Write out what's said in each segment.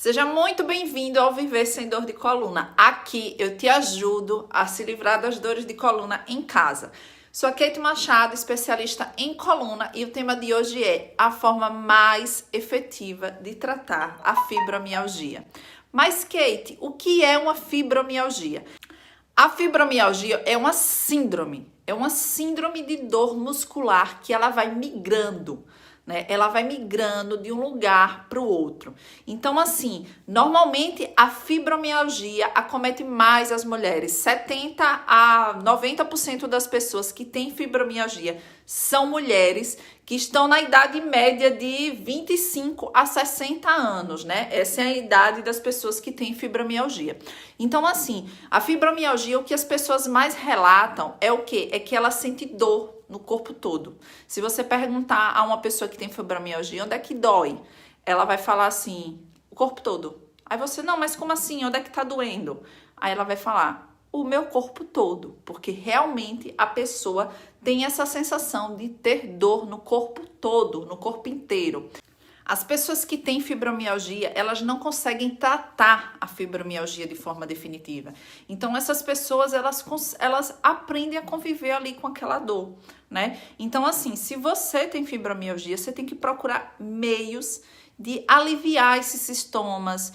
Seja muito bem-vindo ao Viver Sem Dor de Coluna. Aqui eu te ajudo a se livrar das dores de coluna em casa. Sou a Kate Machado, especialista em coluna, e o tema de hoje é a forma mais efetiva de tratar a fibromialgia. Mas, Kate, o que é uma fibromialgia? A fibromialgia é uma síndrome de dor muscular que ela vai migrando. Ela vai migrando de um lugar para o outro. Então, assim, normalmente a fibromialgia acomete mais as mulheres. 70% a 90% das pessoas que têm fibromialgia são mulheres que estão na idade média de 25 a 60 anos, né? Essa é a idade das pessoas que têm fibromialgia. Então, assim, a fibromialgia, o que as pessoas mais relatam é o quê? É que ela sente dor no corpo todo. Se você perguntar a uma pessoa que tem fibromialgia, onde é que dói? Ela vai falar assim, o corpo todo. Aí você, não, mas como assim? Onde é que tá doendo? Aí ela vai falar, o meu corpo todo. Porque realmente a pessoa tem essa sensação de ter dor no corpo todo, no corpo inteiro. As pessoas que têm fibromialgia, elas não conseguem tratar a fibromialgia de forma definitiva. Então, essas pessoas, elas aprendem a conviver ali com aquela dor, né? Então, assim, se você tem fibromialgia, você tem que procurar meios de aliviar esses sintomas,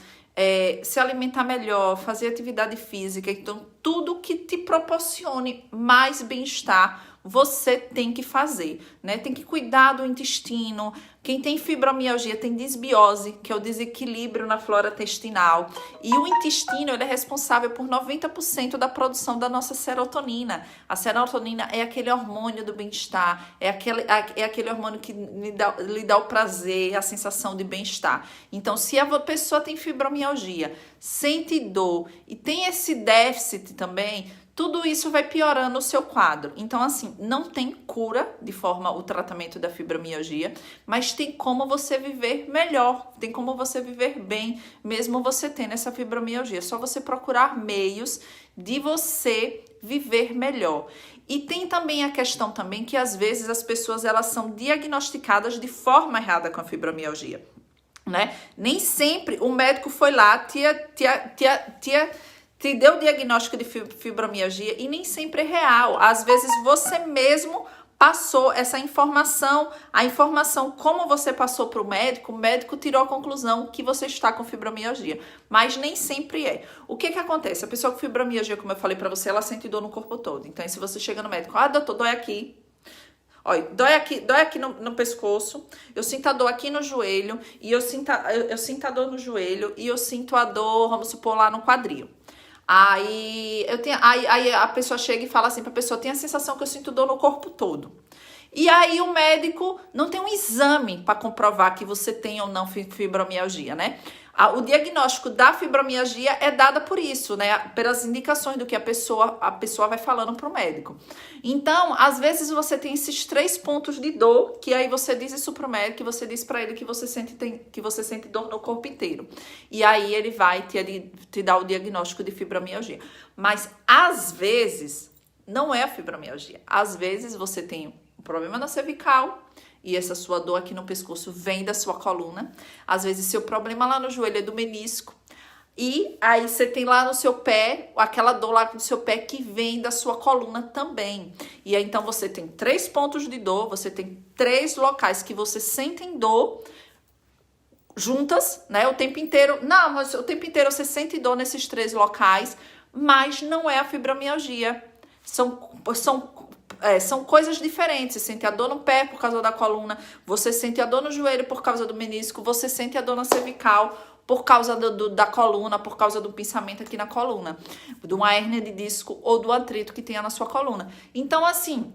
se alimentar melhor, fazer atividade física. Então, tudo que te proporcione mais bem-estar, você tem que fazer, né? Tem que cuidar do intestino. Quem tem fibromialgia tem disbiose, que é o desequilíbrio na flora intestinal. E o intestino, ele é responsável por 90% da produção da nossa serotonina. A serotonina é aquele hormônio do bem-estar, é aquele hormônio que lhe dá o prazer, a sensação de bem-estar. Então, se a pessoa tem fibromialgia, sente dor e tem esse déficit também, tudo isso vai piorando o seu quadro. Então, assim, não tem cura de forma o tratamento da fibromialgia, mas tem como você viver melhor, tem como você viver bem, mesmo você tendo essa fibromialgia. É só você procurar meios de você viver melhor. E tem também a questão também que às vezes as pessoas elas são diagnosticadas de forma errada com a fibromialgia, né? Nem sempre o médico foi lá, te deu o diagnóstico de fibromialgia e nem sempre é real. Às vezes você mesmo passou essa informação, a informação como você passou para o médico tirou a conclusão que você está com fibromialgia, mas nem sempre é. O que acontece? A pessoa com fibromialgia, como eu falei para você, ela sente dor no corpo todo. Então, se você chega no médico, doutor, dói aqui. Olha, dói aqui no pescoço, eu sinto a dor aqui no joelho, e eu sinto a dor no joelho, e eu sinto a dor, vamos supor, lá no quadril. Aí a pessoa chega e fala assim pra pessoa, tem a sensação que eu sinto dor no corpo todo. E aí o médico não tem um exame para comprovar que você tem ou não fibromialgia, né? O diagnóstico da fibromialgia é dada por isso, né? Pelas indicações do que a pessoa vai falando para o médico. Então, às vezes você tem esses 3 pontos de dor, que aí você diz isso para o médico, que você diz para ele que você sente dor no corpo inteiro. E aí ele vai te dar o diagnóstico de fibromialgia. Mas, às vezes, não é a fibromialgia. Às vezes você tem um problema na cervical, e essa sua dor aqui no pescoço vem da sua coluna. Às vezes, seu problema lá no joelho é do menisco. E aí, você tem lá no seu pé, aquela dor lá no seu pé que vem da sua coluna também. E aí, então, você tem 3 pontos de dor, você tem 3 locais que você sentem dor juntas, né? O tempo inteiro. Não, mas o tempo inteiro você sente dor nesses 3 locais, mas não é a fibromialgia. São coisas diferentes. Você sente a dor no pé por causa da coluna, você sente a dor no joelho por causa do menisco, você sente a dor na cervical por causa da coluna, por causa do pinçamento aqui na coluna, de uma hérnia de disco ou do atrito que tenha na sua coluna. Então, assim,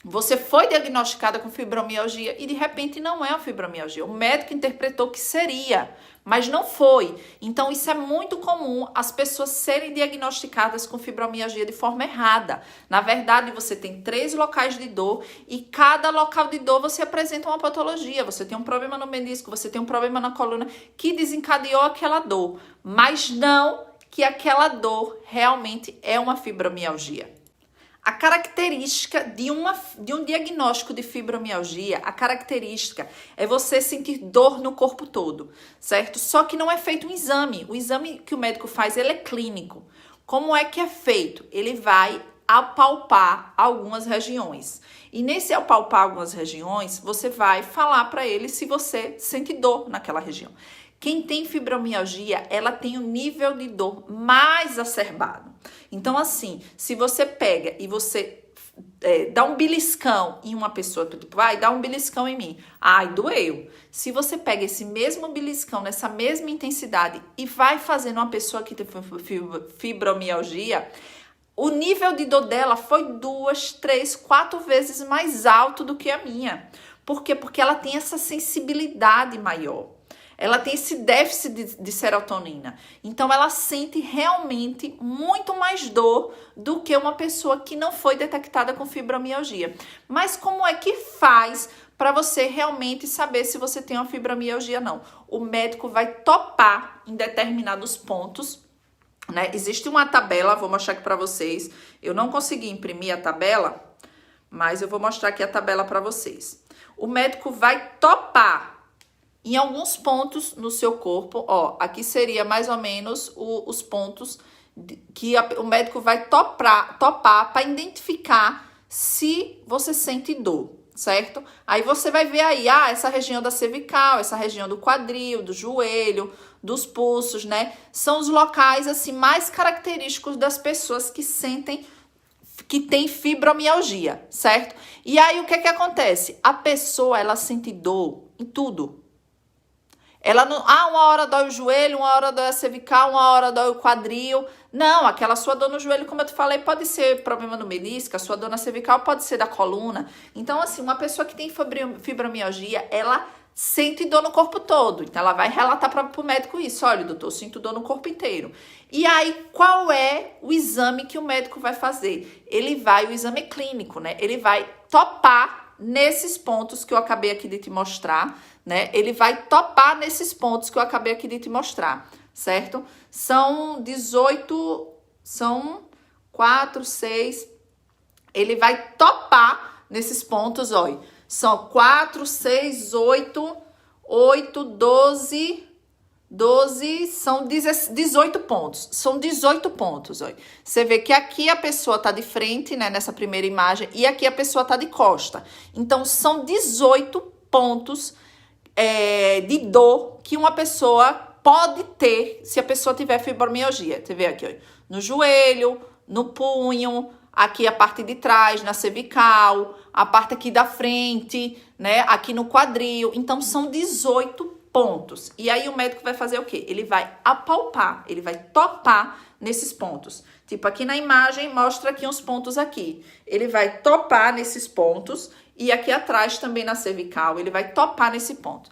você foi diagnosticada com fibromialgia e de repente não é a fibromialgia. O médico interpretou que seria, mas não foi. Então, isso é muito comum, as pessoas serem diagnosticadas com fibromialgia de forma errada. Na verdade, você tem 3 locais de dor e cada local de dor você apresenta uma patologia. Você tem um problema no menisco, você tem um problema na coluna que desencadeou aquela dor, mas não que aquela dor realmente é uma fibromialgia. A característica de um diagnóstico de fibromialgia, a característica é você sentir dor no corpo todo, certo? Só que não é feito um exame. O exame que o médico faz, ele é clínico. Como é que é feito? Ele vai apalpar algumas regiões. E nesse apalpar algumas regiões, você vai falar para ele se você sente dor naquela região. Quem tem fibromialgia, ela tem um nível de dor mais exacerbado. Então, assim, se você pega e você dá um beliscão em uma pessoa, tipo, vai, dá um beliscão em mim. Ai, doeu. Se você pega esse mesmo beliscão, nessa mesma intensidade, e vai fazer numa pessoa que tem fibromialgia, o nível de dor dela foi 2, 3, 4 vezes mais alto do que a minha. Por quê? Porque ela tem essa sensibilidade maior. Ela tem esse déficit de serotonina. Então, ela sente realmente muito mais dor do que uma pessoa que não foi detectada com fibromialgia. Mas como é que faz para você realmente saber se você tem uma fibromialgia ou não? O médico vai topar em determinados pontos, né? Existe uma tabela, vou mostrar aqui para vocês. Eu não consegui imprimir a tabela, mas eu vou mostrar aqui a tabela para vocês. O médico vai topar em alguns pontos no seu corpo, ó, aqui seria mais ou menos os pontos que o médico vai topar para identificar se você sente dor, certo? Aí você vai ver aí, essa região da cervical, essa região do quadril, do joelho, dos pulsos, né? São os locais, assim, mais característicos das pessoas que sentem que tem fibromialgia, certo? E aí, o que acontece? A pessoa, ela sente dor em tudo. Ela não, uma hora dói o joelho, uma hora dói a cervical, uma hora dói o quadril. Não, aquela sua dor no joelho, como eu te falei, pode ser problema no menisco, a sua dor na cervical pode ser da coluna. Então, assim, uma pessoa que tem fibromialgia, ela sente dor no corpo todo. Então, ela vai relatar para o médico isso. Olha, doutor, eu sinto dor no corpo inteiro. E aí, qual é o exame que o médico vai fazer? O exame clínico, né? Ele vai topar nesses pontos que eu acabei aqui de te mostrar, né? Ele vai topar nesses pontos que eu acabei aqui de te mostrar, certo? São 18, são 4, 6. Ele vai topar nesses pontos, olha. São 4, 6, 8, 12, são 18 pontos. São 18 pontos, olha. Você vê que aqui a pessoa tá de frente, né, nessa primeira imagem, e aqui a pessoa tá de costa. Então, são 18 pontos de dor que uma pessoa pode ter se a pessoa tiver fibromialgia. Você vê aqui, olha, no joelho, no punho, aqui a parte de trás, na cervical, a parte aqui da frente, né, aqui no quadril. Então, são 18 pontos. E aí o médico vai fazer o quê? Ele vai apalpar, ele vai topar nesses pontos. Tipo, aqui na imagem mostra aqui uns pontos aqui. Ele vai topar nesses pontos e aqui atrás também na cervical, ele vai topar nesse ponto.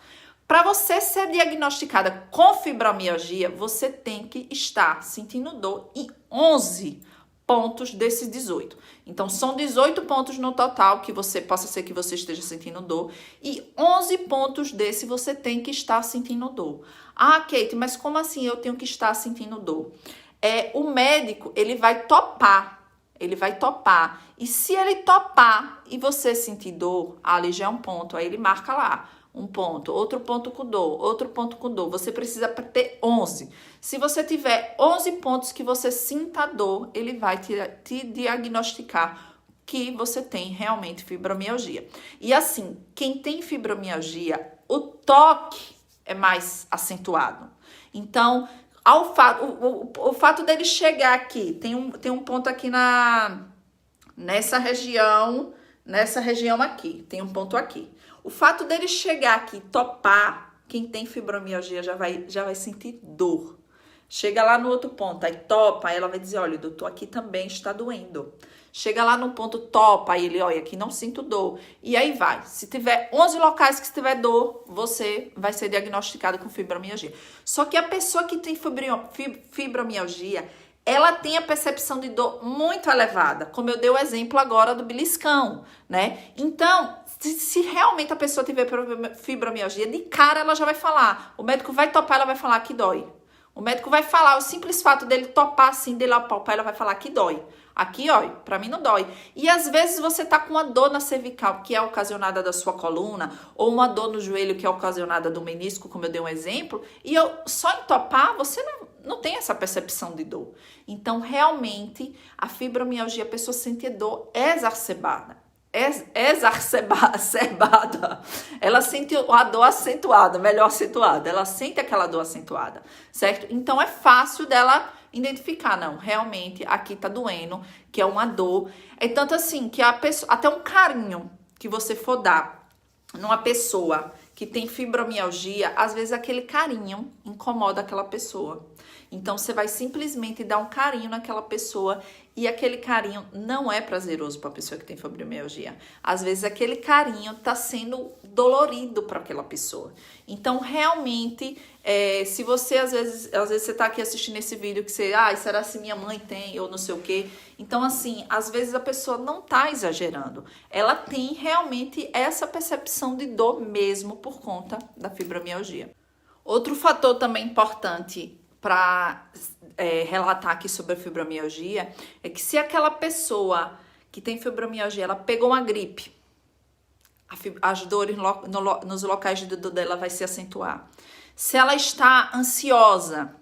Para você ser diagnosticada com fibromialgia, você tem que estar sentindo dor em 11 pontos desses 18. Então, são 18 pontos no total que possa ser que você esteja sentindo dor. E 11 pontos desse você tem que estar sentindo dor. Ah, Kate, mas como assim eu tenho que estar sentindo dor? O médico, ele vai topar. Ele vai topar. E se ele topar e você sentir dor, ali já é um ponto. Aí ele marca lá. Um ponto, outro ponto com dor, outro ponto com dor. Você precisa ter 11. Se você tiver 11 pontos que você sinta dor, ele vai te diagnosticar que você tem realmente fibromialgia. E assim, quem tem fibromialgia, o toque é mais acentuado. Então, o fato dele chegar aqui, tem um ponto aqui nessa região aqui, tem um ponto aqui. O fato dele chegar aqui, topar, quem tem fibromialgia já vai sentir dor. Chega lá no outro ponto, aí topa, aí ela vai dizer, olha, doutor, aqui também está doendo. Chega lá no ponto, topa, aí ele, olha, aqui não sinto dor. E aí vai. Se tiver 11 locais que tiver dor, você vai ser diagnosticado com fibromialgia. Só que a pessoa que tem fibromialgia, ela tem a percepção de dor muito elevada, como eu dei o exemplo agora do beliscão, né? Então, se realmente a pessoa tiver fibromialgia, de cara ela já vai falar. O médico vai topar, ela vai falar que dói. O médico vai falar, o simples fato dele topar assim, dele apalpar, ela vai falar que dói. Aqui, ó, pra mim não dói. E às vezes você tá com uma dor na cervical, que é ocasionada da sua coluna, ou uma dor no joelho, que é ocasionada do menisco, como eu dei um exemplo, e eu só entopar, você não tem essa percepção de dor. Então, realmente, a fibromialgia, a pessoa sente dor exacerbada. Exacerbada. Ela sente a dor acentuada, melhor acentuada. Ela sente aquela dor acentuada, certo? Então, é fácil dela identificar, não, realmente aqui tá doendo, que é uma dor. É tanto assim que a pessoa, até um carinho que você for dar numa pessoa que tem fibromialgia, às vezes aquele carinho incomoda aquela pessoa. Então, você vai simplesmente dar um carinho naquela pessoa e aquele carinho não é prazeroso para a pessoa que tem fibromialgia. Às vezes, aquele carinho está sendo dolorido para aquela pessoa. Então, realmente, se você, às vezes você está aqui assistindo esse vídeo que você, será se minha mãe tem ou não sei o quê? Então, assim, às vezes a pessoa não está exagerando. Ela tem realmente essa percepção de dor mesmo por conta da fibromialgia. Outro fator também importante para relatar aqui sobre a fibromialgia é que se aquela pessoa que tem fibromialgia, ela pegou uma gripe, as dores nos locais de dor dela vai se acentuar. Se ela está ansiosa,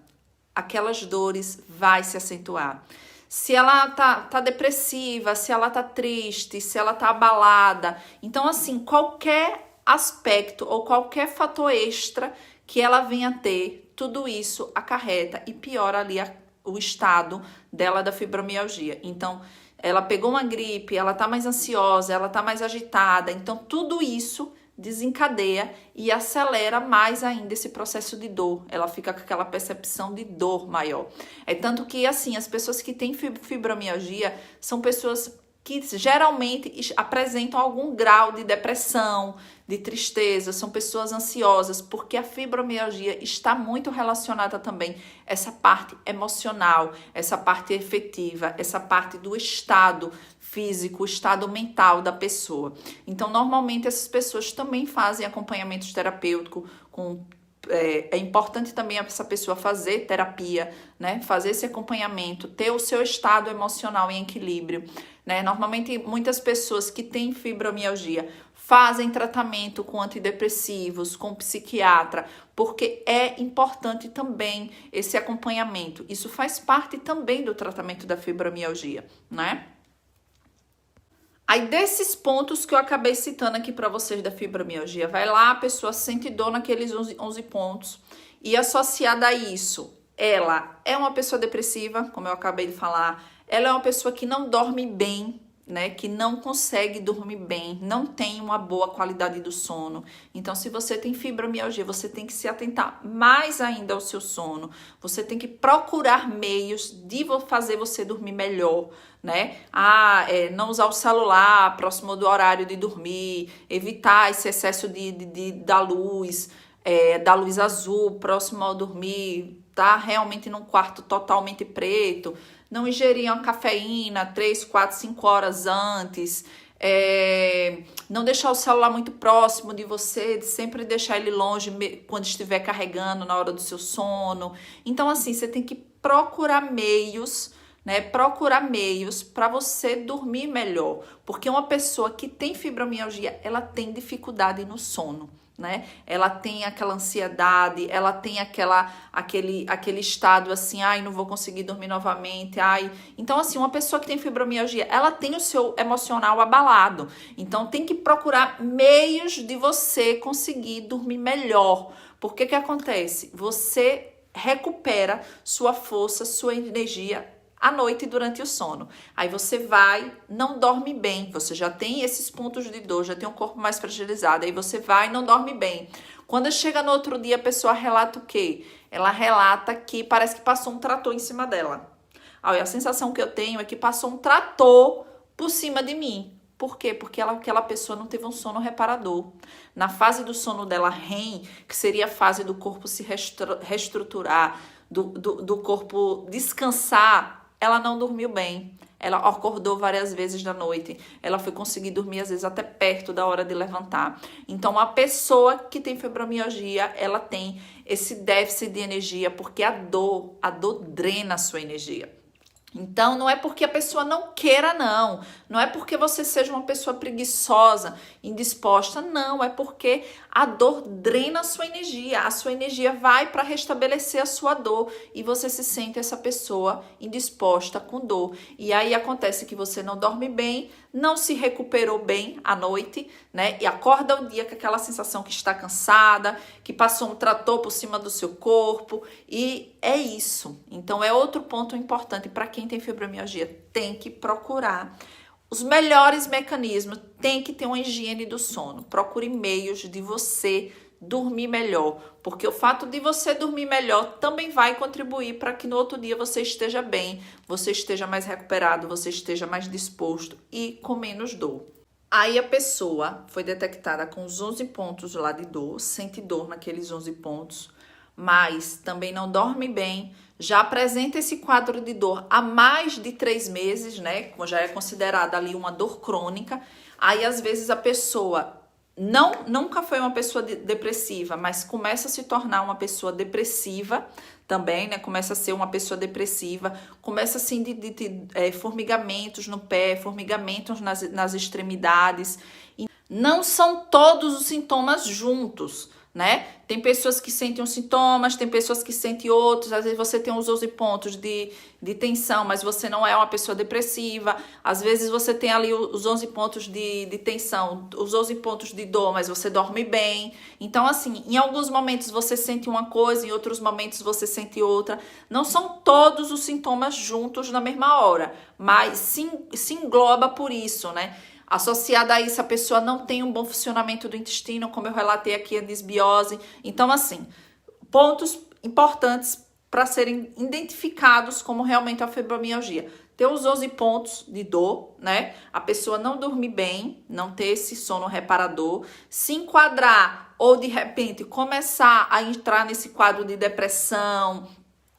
aquelas dores vai se acentuar. Se ela tá depressiva, se ela tá triste, se ela tá abalada. Então, assim, qualquer aspecto ou qualquer fator extra que ela venha ter, tudo isso acarreta e piora ali o estado dela da fibromialgia. Então, ela pegou uma gripe, ela tá mais ansiosa, ela tá mais agitada. Então, tudo isso desencadeia e acelera mais ainda esse processo de dor. Ela fica com aquela percepção de dor maior. É tanto que, assim, as pessoas que têm fibromialgia são pessoas que geralmente apresentam algum grau de depressão, de tristeza, são pessoas ansiosas, porque a fibromialgia está muito relacionada também a essa parte emocional, essa parte efetiva, essa parte do estado físico, o estado mental da pessoa. Então, normalmente, essas pessoas também fazem acompanhamento terapêutico é importante também essa pessoa fazer terapia, né? Fazer esse acompanhamento, ter o seu estado emocional em equilíbrio, né? Normalmente, muitas pessoas que têm fibromialgia fazem tratamento com antidepressivos, com psiquiatra, porque é importante também esse acompanhamento. Isso faz parte também do tratamento da fibromialgia, né? Aí, desses pontos que eu acabei citando aqui para vocês da fibromialgia, vai lá, a pessoa sente dor naqueles 11 pontos e associada a isso, ela é uma pessoa depressiva, como eu acabei de falar, ela é uma pessoa que não dorme bem, né, que não consegue dormir bem, não tem uma boa qualidade do sono. Então, se você tem fibromialgia, você tem que se atentar mais ainda ao seu sono. Você tem que procurar meios de fazer você dormir melhor, né? Não usar o celular próximo do horário de dormir, evitar esse excesso da luz azul próximo ao dormir, tá realmente num quarto totalmente preto. Não ingerir uma cafeína 3, 4, 5 horas antes. Não deixar o celular muito próximo de você, de sempre deixar ele longe quando estiver carregando na hora do seu sono. Então, assim, você tem que procurar meios, né? Procurar meios para você dormir melhor. Porque uma pessoa que tem fibromialgia, ela tem dificuldade no sono, né? Ela tem aquela ansiedade, ela tem aquele estado assim, não vou conseguir dormir novamente, Então, assim, uma pessoa que tem fibromialgia, ela tem o seu emocional abalado. Então, tem que procurar meios de você conseguir dormir melhor. Porque que acontece? Você recupera sua força, sua energia à noite durante o sono. Aí você não dorme bem, você já tem esses pontos de dor, já tem um corpo mais fragilizado, aí você não dorme bem. Quando chega no outro dia, a pessoa relata o quê? Ela relata que parece que passou um trator em cima dela. Aí a sensação que eu tenho é que passou um trator por cima de mim. Por quê? Porque aquela pessoa não teve um sono reparador. Na fase do sono dela REM, que seria a fase do corpo se reestruturar, do corpo descansar, ela não dormiu bem, ela acordou várias vezes da noite, ela foi conseguir dormir às vezes até perto da hora de levantar. Então, a pessoa que tem fibromialgia, ela tem esse déficit de energia, porque a dor drena a sua energia. Então, não é porque a pessoa não queira, não. Não é porque você seja uma pessoa preguiçosa, indisposta, não. É porque a dor drena a sua energia. A sua energia vai para restabelecer a sua dor e você se sente essa pessoa indisposta, com dor. E aí acontece que você não dorme bem, não se recuperou bem à noite, né? E acorda o dia com aquela sensação que está cansada, que passou um trator por cima do seu corpo. E é isso. Então, é outro ponto importante para quem tem fibromialgia. Tem que procurar os melhores mecanismos. Tem que ter uma higiene do sono. Procure meios de você dormir melhor, porque o fato de você dormir melhor também vai contribuir para que no outro dia você esteja bem, você esteja mais recuperado, você esteja mais disposto e com menos dor. Aí a pessoa foi detectada com os 11 pontos lá de dor, sente dor naqueles 11 pontos, mas também não dorme bem, já apresenta esse quadro de dor há mais de 3 meses, né? Já é considerada ali uma dor crônica. Aí às vezes a pessoa nunca foi uma pessoa depressiva, mas começa a se tornar uma pessoa depressiva também, né? Começa a ser uma pessoa depressiva, começa assim de formigamentos no pé, formigamentos nas extremidades. E não são todos os sintomas juntos, né? Tem pessoas que sentem uns sintomas, tem pessoas que sentem outros. Às vezes você tem uns 11 pontos de tensão, mas você não é uma pessoa depressiva. Às vezes você tem ali os 11 pontos de tensão, os 11 pontos de dor, mas você dorme bem. Então, assim, em alguns momentos você sente uma coisa, em outros momentos você sente outra. Não são todos os sintomas juntos na mesma hora, mas se engloba por isso, né? Associada a isso, a pessoa não tem um bom funcionamento do intestino, como eu relatei aqui, a disbiose. Então, assim, pontos importantes para serem identificados como realmente a fibromialgia. Ter os 11 pontos de dor, né? A pessoa não dormir bem, não ter esse sono reparador, se enquadrar ou, de repente, começar a entrar nesse quadro de depressão,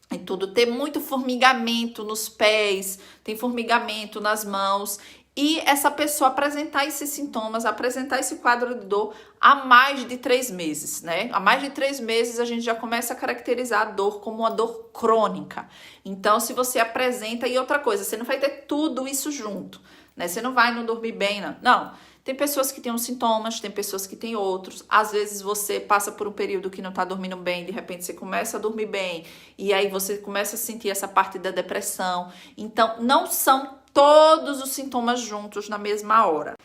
e tudo, ter muito formigamento nos pés, tem formigamento nas mãos. E essa pessoa apresentar esses sintomas, apresentar esse quadro de dor há mais de 3 meses, né? Há mais de 3 meses a gente já começa a caracterizar a dor como uma dor crônica. Então, se você apresenta... E outra coisa, você não vai ter tudo isso junto, né? Você não vai não dormir bem, não. Não. Tem pessoas que têm uns sintomas, tem pessoas que têm outros. Às vezes você passa por um período que não tá dormindo bem, de repente você começa a dormir bem, e aí você começa a sentir essa parte da depressão. Então, não são todos os sintomas juntos na mesma hora.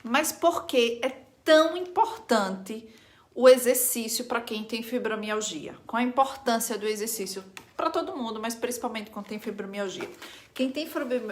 Mas por que é tão importante o exercício para quem tem fibromialgia? Qual a importância do exercício para todo mundo, mas principalmente quando tem fibromialgia? Quem tem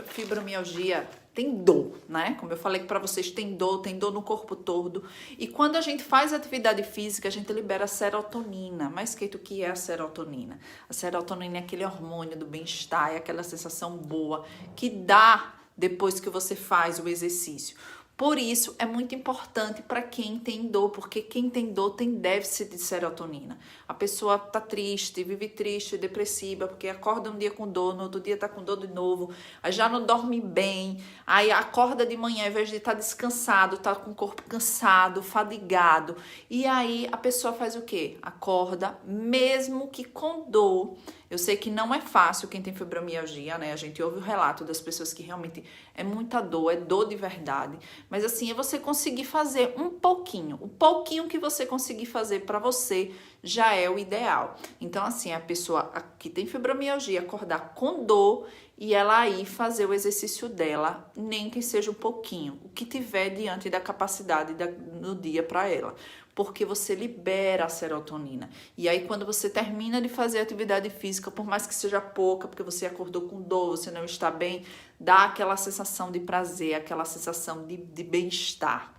fibromialgia tem dor, né? Como eu falei para vocês, tem dor no corpo todo. E quando a gente faz atividade física, a gente libera serotonina. Mas o que é a serotonina? A serotonina é aquele hormônio do bem-estar, é aquela sensação boa que dá depois que você faz o exercício. Por isso, é muito importante para quem tem dor, porque quem tem dor tem déficit de serotonina. A pessoa tá triste, vive triste, depressiva, porque acorda um dia com dor, no outro dia tá com dor de novo, aí já não dorme bem, aí acorda de manhã, ao invés de estar descansado, tá com o corpo cansado, fadigado. E aí a pessoa faz o quê? Acorda, mesmo que com dor. Eu sei que não é fácil quem tem fibromialgia, né? A gente ouve o relato das pessoas que realmente é muita dor, é dor de verdade. Mas assim, é você conseguir fazer um pouquinho. O pouquinho que você conseguir fazer para você já é o ideal. Então, assim, a pessoa que tem fibromialgia acordar com dor e ela aí fazer o exercício dela, nem que seja um pouquinho, o que tiver diante da capacidade no dia para ela. Porque você libera a serotonina. E aí, quando você termina de fazer atividade física, por mais que seja pouca, porque você acordou com dor, você não está bem, dá aquela sensação de prazer, aquela sensação de bem-estar.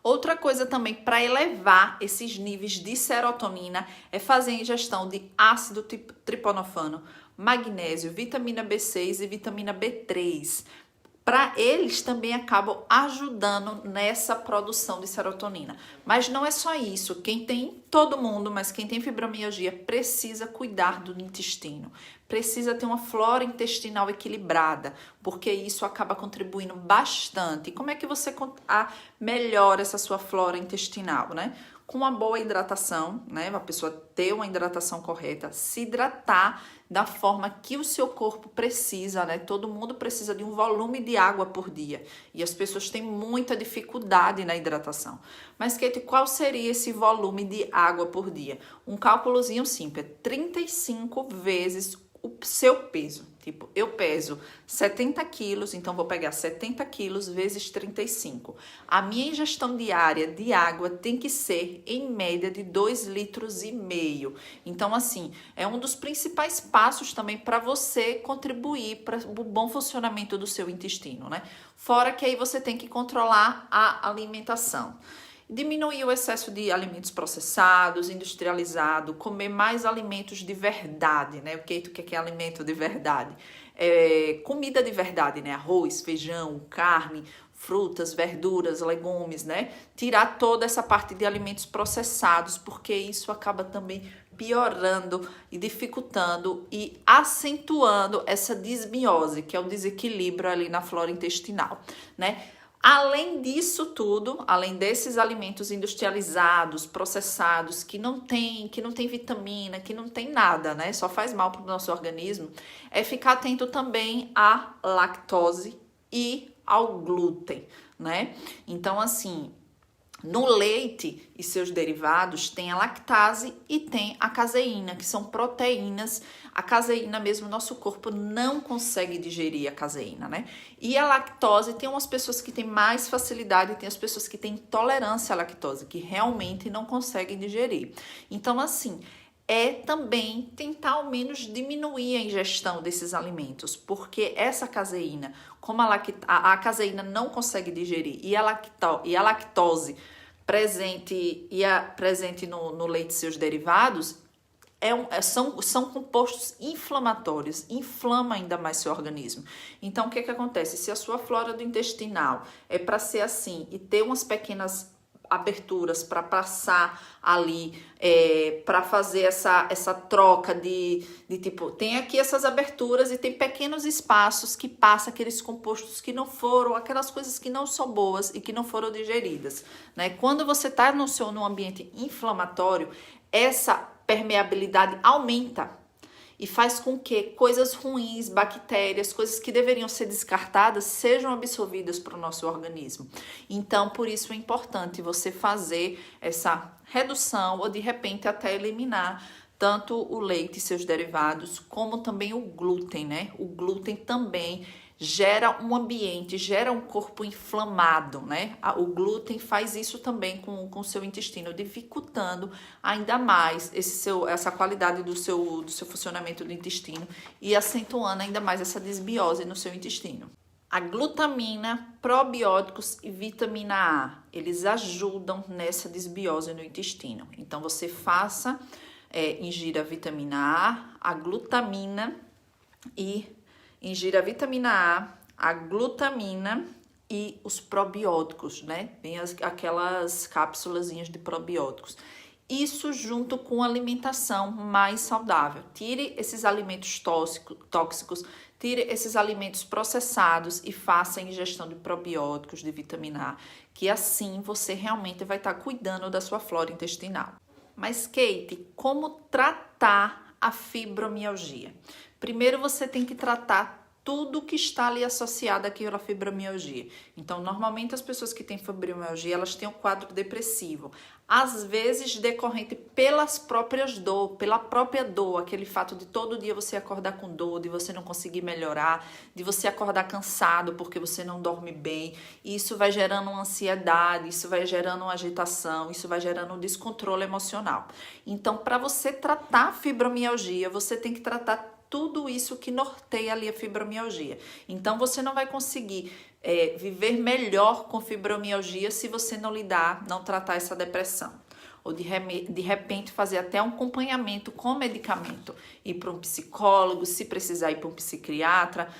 Outra coisa também para elevar esses níveis de serotonina é fazer a ingestão de ácido triponofano, magnésio, vitamina B6 e vitamina B3. Para eles também acabam ajudando nessa produção de serotonina. Mas não é só isso. Quem tem, todo mundo, mas quem tem fibromialgia precisa cuidar do intestino. Precisa ter uma flora intestinal equilibrada, porque isso acaba contribuindo bastante. E como é que você melhora essa sua flora intestinal, né? com uma boa hidratação, né? A pessoa ter uma hidratação correta, se hidratar da forma que o seu corpo precisa, né? Todo mundo precisa de um volume de água por dia e as pessoas têm muita dificuldade na hidratação. Mas, Kate, qual seria esse volume de água por dia? Um cálculozinho simples, 35 vezes o seu peso. Tipo, eu peso 70 quilos, então vou pegar 70 quilos vezes 35. A minha ingestão diária de água tem que ser, em média, de 2,5 litros. Então, assim, é um dos principais passos também para você contribuir para o bom funcionamento do seu intestino, né? Fora que aí você tem que controlar a alimentação. Diminuir o excesso de alimentos processados, industrializados, comer mais alimentos de verdade, né? O que é alimento de verdade? Comida de verdade, né? Arroz, feijão, carne, frutas, verduras, legumes, né? Tirar toda essa parte de alimentos processados, porque isso acaba também piorando e dificultando e acentuando essa disbiose, que é o desequilíbrio ali na flora intestinal, né? Além disso tudo, além desses alimentos industrializados, processados, que não tem vitamina, que não tem nada, né? Só faz mal para o nosso organismo, é ficar atento também à lactose e ao glúten, né? Então, assim, no leite e seus derivados tem a lactase e tem a caseína, que são proteínas. A caseína mesmo, nosso corpo não consegue digerir a caseína, né? E a lactose, tem umas pessoas que têm mais facilidade, tem as pessoas que têm intolerância à lactose, que realmente não conseguem digerir. Então, assim, é também tentar ao menos diminuir a ingestão desses alimentos, porque essa caseína, como a caseína não consegue digerir e a lactose presente no leite e seus derivados, são compostos inflamatórios, inflama ainda mais seu organismo. Então, o que acontece? Se a sua flora do intestinal é para ser assim e ter umas pequenas aberturas para passar ali, para fazer essa troca de tipo, tem aqui essas aberturas e tem pequenos espaços que passa aqueles compostos que não foram, aquelas coisas que não são boas e que não foram digeridas, né? Quando você está num ambiente inflamatório, essa permeabilidade aumenta e faz com que coisas ruins, bactérias, coisas que deveriam ser descartadas, sejam absorvidas para o nosso organismo. Então, por isso é importante você fazer essa redução ou, de repente, até eliminar tanto o leite e seus derivados, como também o glúten, né? O glúten também gera um ambiente, gera um corpo inflamado, né? O glúten faz isso também com o seu intestino, dificultando ainda mais essa qualidade do seu funcionamento do intestino e acentuando ainda mais essa desbiose no seu intestino. A glutamina, probióticos e vitamina A, eles ajudam nessa desbiose no intestino. Então, você ingira vitamina A, a glutamina e ingira a vitamina A, a glutamina e os probióticos, né? Vem aquelas cápsulazinhas de probióticos. Isso junto com alimentação mais saudável. Tire esses alimentos tóxicos, tire esses alimentos processados e faça a ingestão de probióticos, de vitamina A, que assim você realmente vai estar cuidando da sua flora intestinal. Mas, Kate, como tratar a fibromialgia? Primeiro, você tem que tratar tudo que está ali associado àquela fibromialgia. Então, normalmente as pessoas que têm fibromialgia, elas têm um quadro depressivo. Às vezes, decorrente pela própria dor, aquele fato de todo dia você acordar com dor, de você não conseguir melhorar, de você acordar cansado porque você não dorme bem. E isso vai gerando uma ansiedade, isso vai gerando uma agitação, isso vai gerando um descontrole emocional. Então, para você tratar a fibromialgia, você tem que tratar tudo isso que norteia ali a fibromialgia. Então, você não vai conseguir viver melhor com fibromialgia se você não tratar essa depressão. Ou de repente fazer até um acompanhamento com medicamento. Ir para um psicólogo, se precisar ir para um psiquiatra,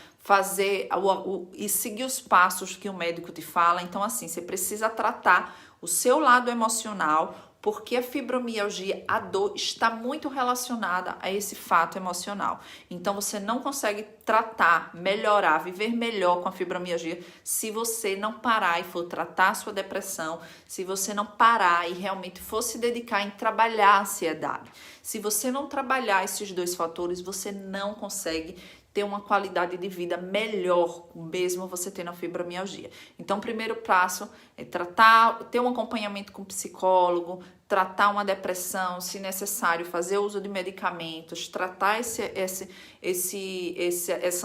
e seguir os passos que o médico te fala. Então, assim, você precisa tratar o seu lado emocional, Porque a fibromialgia, a dor, está muito relacionada a esse fato emocional. Então, você não consegue tratar, melhorar, viver melhor com a fibromialgia se você não parar e for tratar a sua depressão, se você não parar e realmente for se dedicar em trabalhar a ansiedade. Se você não trabalhar esses dois fatores, você não consegue ter uma qualidade de vida melhor, mesmo você tendo a fibromialgia. Então, o primeiro passo é tratar, ter um acompanhamento com o psicólogo, tratar uma depressão, se necessário, fazer uso de medicamentos, tratar essa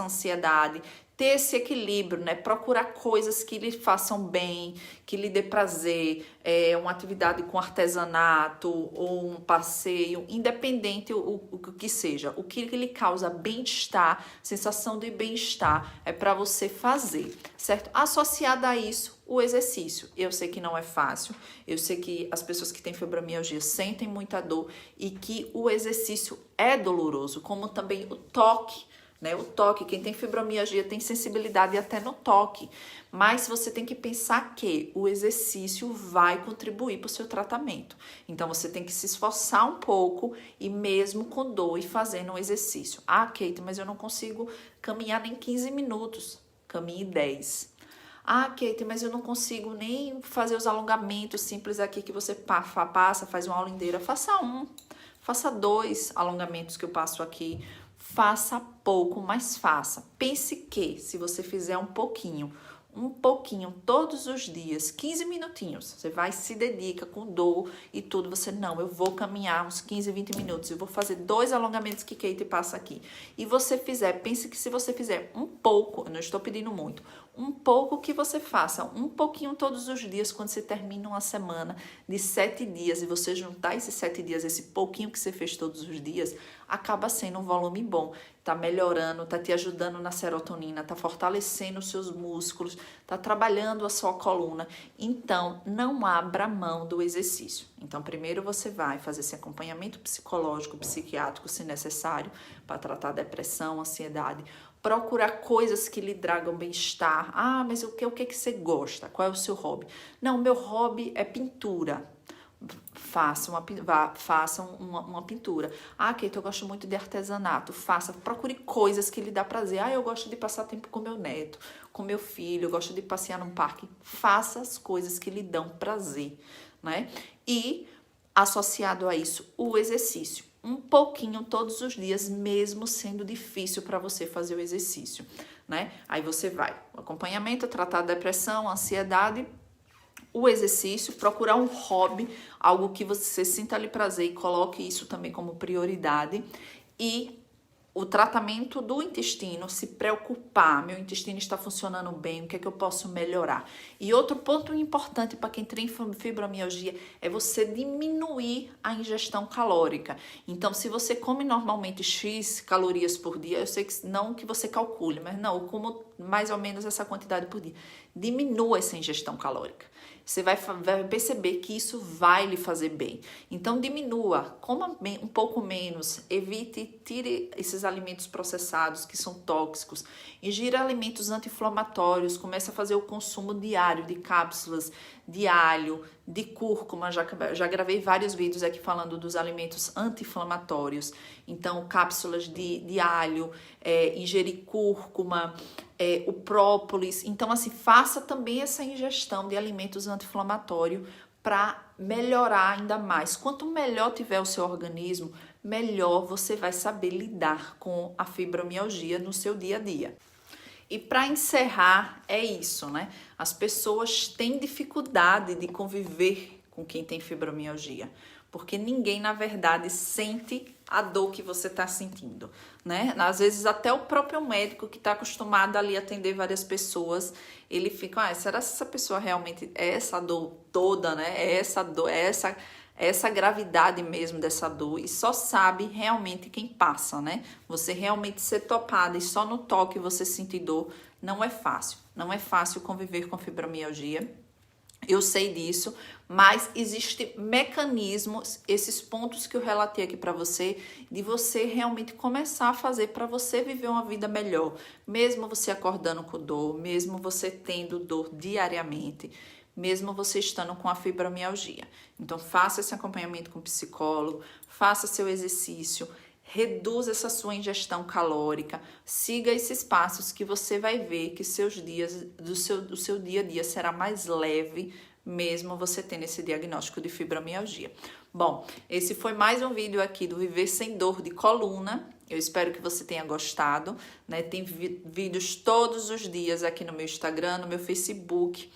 ansiedade, ter esse equilíbrio, né? Procurar coisas que lhe façam bem, que lhe dê prazer, uma atividade com artesanato ou um passeio, independente o que seja. O que lhe causa bem-estar, sensação de bem-estar, é para você fazer, certo? Associado a isso, o exercício. Eu sei que não é fácil, eu sei que as pessoas que têm fibromialgia sentem muita dor e que o exercício é doloroso, como também o toque. Né? O toque, quem tem fibromialgia tem sensibilidade até no toque, mas você tem que pensar que o exercício vai contribuir para o seu tratamento. Então, você tem que se esforçar um pouco e mesmo com dor e fazendo um exercício. Ah, Kate, mas eu não consigo caminhar nem 15 minutos. Caminhe 10. Ah, Kate, mas eu não consigo nem fazer os alongamentos simples aqui que você passa, faz uma aula inteira. Faça 1, faça 2 alongamentos que eu passo aqui. Faça pouco, mas faça. Pense que se você fizer um pouquinho todos os dias, 15 minutinhos, você vai se dedica com dor e tudo, você não, eu vou caminhar uns 15, 20 minutos, eu vou fazer 2 alongamentos que Kate passa aqui. E você fizer, pense que se você fizer um pouco, eu não estou pedindo muito, um pouco que você faça, um pouquinho todos os dias, quando você termina uma semana de 7 dias e você juntar esses 7 dias, esse pouquinho que você fez todos os dias, acaba sendo um volume bom. Tá melhorando, tá te ajudando na serotonina, tá fortalecendo os seus músculos, tá trabalhando a sua coluna. Então, não abra mão do exercício. Então, primeiro você vai fazer esse acompanhamento psicológico, psiquiátrico, se necessário, para tratar depressão, ansiedade. Procurar coisas que lhe tragam bem-estar. Ah, mas o que você gosta? Qual é o seu hobby? Não, meu hobby é pintura. Faça uma pintura. Ah, Kate, eu gosto muito de artesanato. Procure coisas que lhe dá prazer. Ah, eu gosto de passar tempo com meu neto, com meu filho, eu gosto de passear num parque. Faça as coisas que lhe dão prazer, né? E, associado a isso, o exercício. Um pouquinho todos os dias, mesmo sendo difícil para você fazer o exercício, né? Aí você vai, o acompanhamento, tratar a depressão, a ansiedade, o exercício, procurar um hobby, algo que você sinta ali prazer e coloque isso também como prioridade. E o tratamento do intestino, se preocupar, meu intestino está funcionando bem, o que é que eu posso melhorar? E outro ponto importante para quem tem fibromialgia é você diminuir a ingestão calórica. Então, se você come normalmente X calorias por dia, eu sei que não que você calcule, mas não, eu como mais ou menos essa quantidade por dia. Diminua essa ingestão calórica. Você vai perceber que isso vai lhe fazer bem. Então, diminua, coma um pouco menos, evite, tire esses alimentos processados que são tóxicos, ingira alimentos anti-inflamatórios, comece a fazer o consumo diário de cápsulas de alho, de cúrcuma, já gravei vários vídeos aqui falando dos alimentos anti-inflamatórios. Então, cápsulas de alho, ingerir cúrcuma, o própolis. Então, assim, faça também essa ingestão de alimentos anti-inflamatórios para melhorar ainda mais. Quanto melhor tiver o seu organismo, melhor você vai saber lidar com a fibromialgia no seu dia a dia. E para encerrar, é isso, né? As pessoas têm dificuldade de conviver com quem tem fibromialgia, porque ninguém, na verdade, sente a dor que você está sentindo, né? Às vezes, até o próprio médico que está acostumado ali a atender várias pessoas, ele fica, será que essa pessoa realmente é essa dor toda, né? É essa dor, essa gravidade mesmo dessa dor, e só sabe realmente quem passa, né? Você realmente ser topada e só no toque você sentir dor, não é fácil. Não é fácil conviver com fibromialgia. Eu sei disso, mas existem mecanismos, esses pontos que eu relatei aqui para você, de você realmente começar a fazer para você viver uma vida melhor, mesmo você acordando com dor, mesmo você tendo dor diariamente, mesmo você estando com a fibromialgia. Então, faça esse acompanhamento com o psicólogo, faça seu exercício, reduza essa sua ingestão calórica, siga esses passos que você vai ver que seus dias do seu dia a dia será mais leve, mesmo você tendo esse diagnóstico de fibromialgia. Bom, esse foi mais um vídeo aqui do Viver Sem Dor de Coluna. Eu espero que você tenha gostado, né? Tem vídeos todos os dias aqui no meu Instagram, no meu Facebook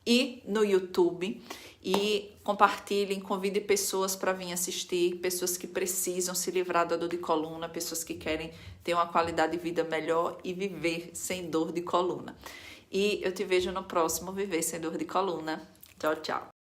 e no YouTube. E compartilhem, convide pessoas para vir assistir, pessoas que precisam se livrar da dor de coluna, pessoas que querem ter uma qualidade de vida melhor e viver sem dor de coluna. E eu te vejo no próximo Viver Sem Dor de Coluna. Tchau, tchau.